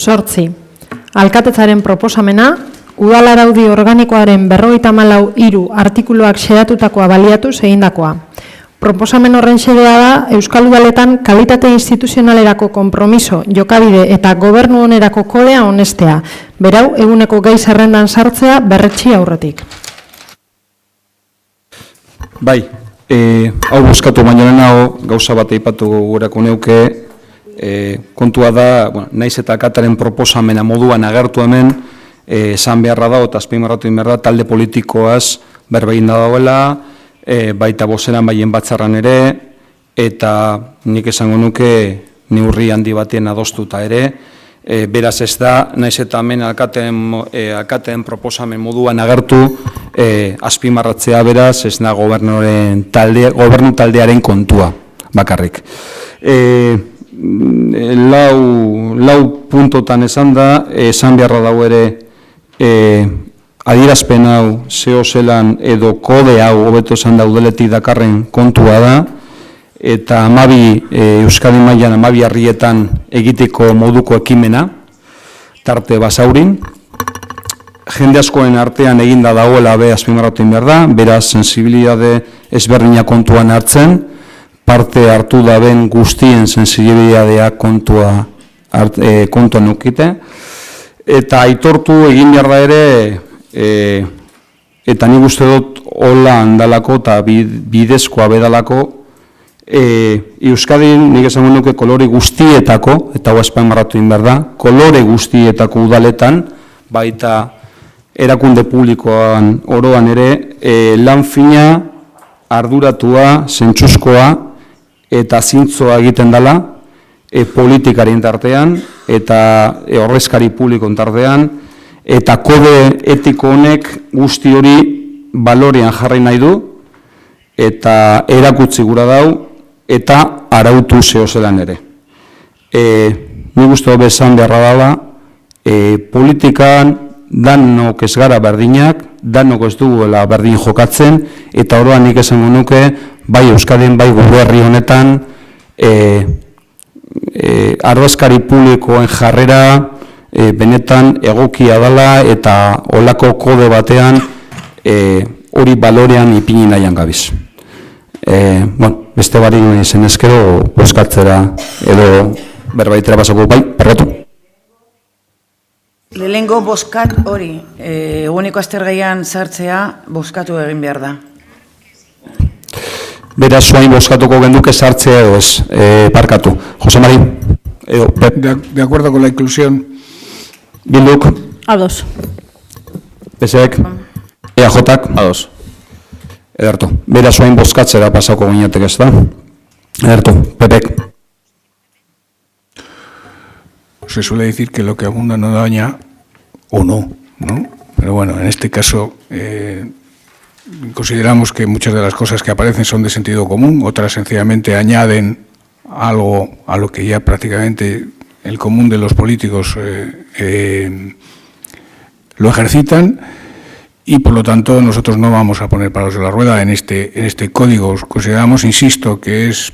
8. Alkatetzaren proposamena, udalaraudi organikoaren 54.3 artikuluak xedatutakoa baliatuz egindakoa. Proposamen horren xedea da, Euskal Udaletan kalitate instituzionalerako konpromiso, jokabide eta gobernu onerako kodea onestea. Berau, eguneko gai zerrendan sartzea berretsi aurretik. Bai, hau buskatu baino lehenago gauza bat aipatu gurako neuke, kontua da, naiz eta akataren proposamena moduan agertu hemen, esan beharra da, eta azpimarratu behar da, talde politikoaz berbein da dauela, baita bozeran baien batzarran ere, eta nik esango nuke neurri handi batien adostuta ere, beraz ez da, naiz eta hemen alkateen proposamen moduan agertu, azpimarratzea beraz, ez da gobernu taldearen kontua bakarrik. Lau puntotan esan da, esan beharra dago ere, adierazpen hau, zeo zelan edo kode hau, hobeto esan da udaletik dakarren kontua da, eta Euskadi mailan 12 herrietan egiteko moduko ekimena, tarte basaurin, jende askoen artean eginda dagoela be azpimarratu behar da, beraz sensibilitate ezberdina kontuan hartzen, parte hartu da ben guztien sensibilitatea kontuan ukite, eta aitortu egin behar da ere, eta nik uste dut hola handalako eta bidezkoa bedalako, Euskadin nik esango nuke kolore guztietako, eta hau azpimarratu egin behar da, kolore guztietako udaletan, baita erakunde publikoan oroan ere, lan fina, arduratua, zentsuzkoa eta zintzoa egiten dela, politikarien tartean eta ordezkari publikoen tartean, eta kode etiko honek guzti hori balorean jarri nahi du, eta erakutsi gura dau, eta arautu zeo zelan ere. Nik uste bezan beharra dela, politikan danok ez gara berdinak, danok ez duela berdin jokatzen, eta oroan nik esango nuke, bai Euskadin, bai gure herri honetan, ardezkari publikoen jarrera benetan egokia dela, eta olako kode batean hori balorean ipini nahian gabiz. Beste barik zen ezkero, bozkatzera edo berbaitera pasako, bai, perratu. Lehenengo bozkat hori, eguneko aztergaian sartzea bozkatu egin behar da. Beraz, zuain bozkatuko genduke sartzea edo ez, parkatu. Jose Mari, edo, Pep. De acuerdo con la inclusión. Bilduk. Ados. Pesek. EAJak. Ados. Ederto. Beraz, zuain bozkatzera pasako gineatek ez da. Ederto. Pepek. Se suele decir que lo que abunda no daña o no, ¿no? Pero bueno, en este caso consideramos que muchas de las cosas que aparecen son de sentido común, otras sencillamente añaden algo a lo que ya prácticamente el común de los políticos lo ejercitan, y por lo tanto nosotros no vamos a poner palos en la rueda en este código. Consideramos, insisto, que es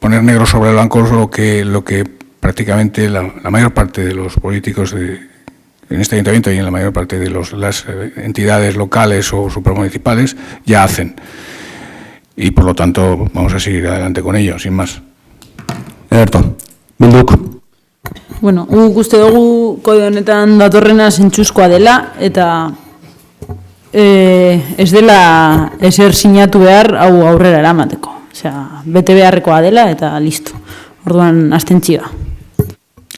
poner negro sobre blanco lo que prácticamente la mayor parte de los políticos en este ayuntamiento y en la mayor parte de las entidades locales o supramunicipales ya hacen. Y por lo tanto vamos a seguir adelante con ello, sin más. Ederto. Bilduk. Bueno, uste dugu kode honetan datorrena zentsuzkoa dela, eta ez dela ezer sinatu behar hau aurrera eramateko. Osea, bete beharrekoa dela eta listo. Orduan, abstentzioa.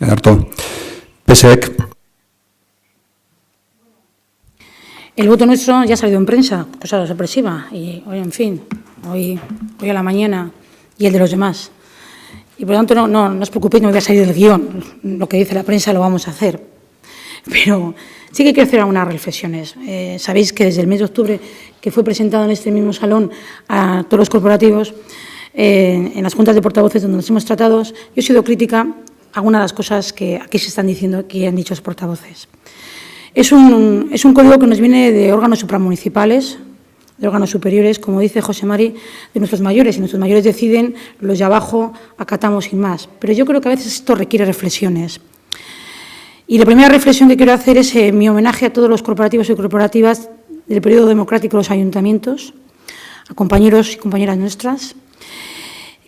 Ederto. Pesek. El voto nuestro ya ha salido en prensa, cosa sorpresiva, y hoy, en fin, hoy a la mañana, y el de los demás. Y por lo tanto, no os preocupéis, no voy a salir del guión. Lo que dice la prensa lo vamos a hacer. Pero sí que quiero hacer algunas reflexiones. Sabéis que desde el mes de octubre, que fue presentado en este mismo salón a todos los corporativos, en las juntas de portavoces donde nos hemos tratado, yo he sido crítica a algunas de las cosas que aquí se están diciendo, que han dicho los portavoces. Es un código que nos viene de órganos supramunicipales, de órganos superiores, como dice José Mari, de nuestros mayores. Y nuestros mayores deciden, los de abajo acatamos sin más. Pero yo creo que a veces esto requiere reflexiones. Y la primera reflexión que quiero hacer es mi homenaje a todos los corporativos y corporativas del periodo democrático de los ayuntamientos, a compañeros y compañeras nuestras,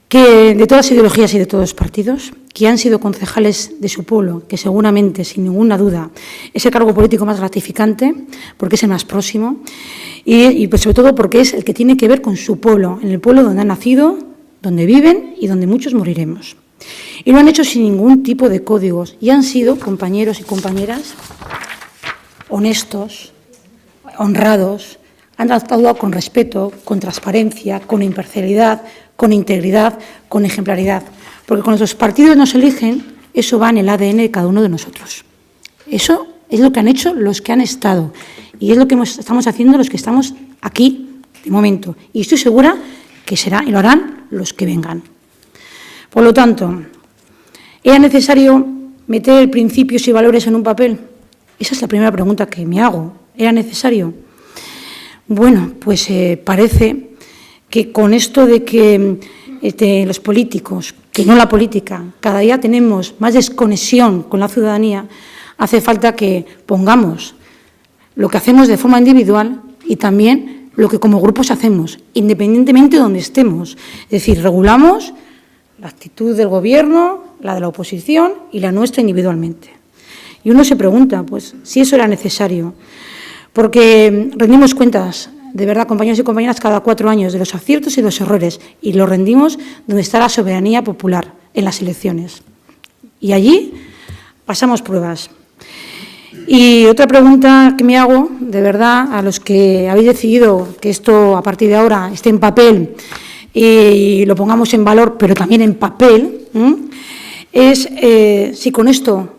que de todas ideologías y de todos los partidos, que han sido concejales de su pueblo, que seguramente, sin ninguna duda, es el cargo político más gratificante, porque es el más próximo, y pues sobre todo porque es el que tiene que ver con su pueblo, en el pueblo donde han nacido, donde viven y donde muchos moriremos. Y lo han hecho sin ningún tipo de códigos, y han sido compañeros y compañeras honestos, honrados, han actuado con respeto, con transparencia, con imparcialidad, con integridad, con ejemplaridad. Porque cuando los partidos nos eligen, eso va en el ADN de cada uno de nosotros. Eso es lo que han hecho los que han estado. Y es lo que estamos haciendo los que estamos aquí, de momento. Y estoy segura que será y lo harán los que vengan. Por lo tanto, ¿era necesario meter principios y valores en un papel? Esa es la primera pregunta que me hago. ¿Era necesario? Bueno, pues parece que con esto de que los políticos, que no la política, cada día tenemos más desconexión con la ciudadanía, hace falta que pongamos lo que hacemos de forma individual y también lo que como grupos hacemos, independientemente de donde estemos. Es decir, regulamos la actitud del Gobierno, la de la oposición y la nuestra individualmente. Y uno se pregunta, pues, si eso era necesario, porque rendimos cuentas, de verdad, compañeros y compañeras, cada 4 años de los aciertos y los errores, y los rendimos donde está la soberanía popular, en las elecciones. Y allí pasamos pruebas. Y otra pregunta que me hago, de verdad, a los que habéis decidido que esto a partir de ahora esté en papel y lo pongamos en valor, pero también en papel, es si con esto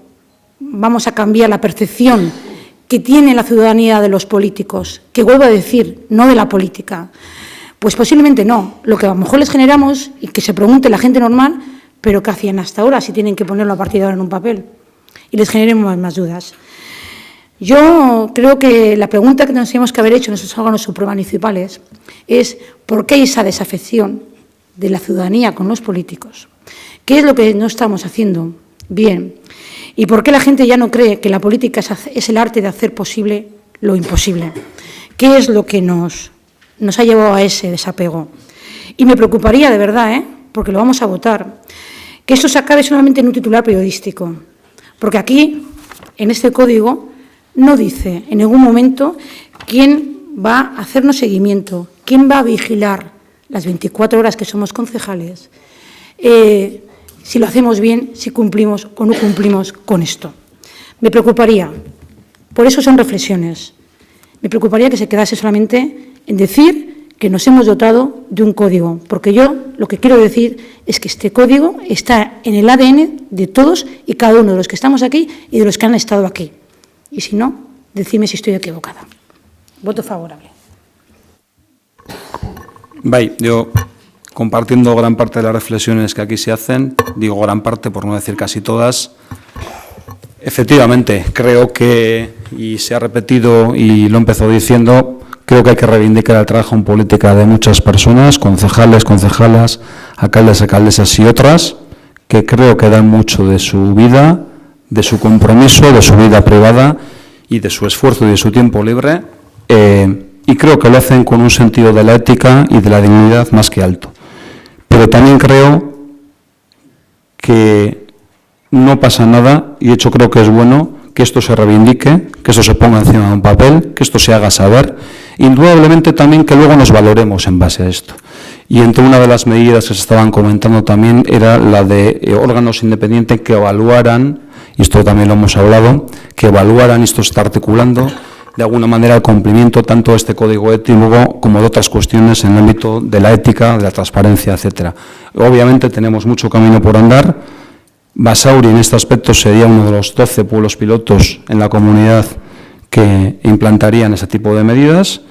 vamos a cambiar la percepción que tiene la ciudadanía de los políticos, que vuelvo a decir, no de la política. Pues posiblemente no. Lo que a lo mejor les generamos, y que se pregunte la gente normal, pero ¿qué hacían hasta ahora si tienen que ponerlo a partir de ahora en un papel? Y les generemos más dudas. Yo creo que la pregunta que nos tenemos que haber hecho en nuestros órganos supramunicipales es ¿por qué hay esa desafección de la ciudadanía con los políticos? ¿Qué es lo que no estamos haciendo bien? ¿Y por qué la gente ya no cree que la política es el arte de hacer posible lo imposible? ¿Qué es lo que nos ha llevado a ese desapego? Y me preocuparía de verdad, porque lo vamos a votar, que esto se acabe solamente en un titular periodístico. Porque aquí, en este código, no dice en ningún momento quién va a hacernos seguimiento, quién va a vigilar las 24 horas que somos concejales, si lo hacemos bien, si cumplimos o no cumplimos con esto. Me preocuparía, por eso son reflexiones, me preocuparía que se quedase solamente en decir que nos hemos dotado de un código, porque yo lo que quiero decir es que este código está en el ADN de todos y cada uno de los que estamos aquí y de los que han estado aquí. Y si no, decidme si estoy equivocada. Voto favorable. Bai, yo compartiendo gran parte de las reflexiones que aquí se hacen, digo gran parte por no decir casi todas, efectivamente creo que, y se ha repetido y lo he empezado diciendo, creo que hay que reivindicar el trabajo en política de muchas personas, concejales, concejalas, alcaldes, alcaldesas y otras, que creo que dan mucho de su vida, de su compromiso, de su vida privada y de su esfuerzo y de su tiempo libre, y creo que lo hacen con un sentido de la ética y de la dignidad más que alto. Pero también creo que no pasa nada, y de hecho creo que es bueno que esto se reivindique, que esto se ponga encima de un papel, que esto se haga saber, indudablemente también que luego nos valoremos en base a esto. Y entre una de las medidas que se estaban comentando también era la de órganos independientes que evaluaran, y esto también lo hemos hablado, que evaluaran, esto se está articulando, de alguna manera el cumplimiento tanto de este código ético como de otras cuestiones en el ámbito de la ética, de la transparencia, etcétera. Obviamente tenemos mucho camino por andar. Basauri en este aspecto sería uno de los 12 pueblos pilotos en la comunidad que implantarían ese tipo de medidas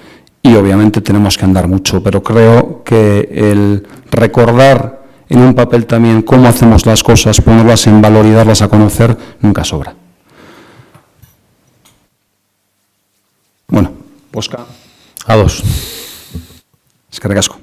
y obviamente tenemos que andar mucho, pero creo que el recordar en un papel también cómo hacemos las cosas, ponerlas en valor y darlas a conocer, nunca sobra. Bueno, Bosca. A dos. Eskerrik asko.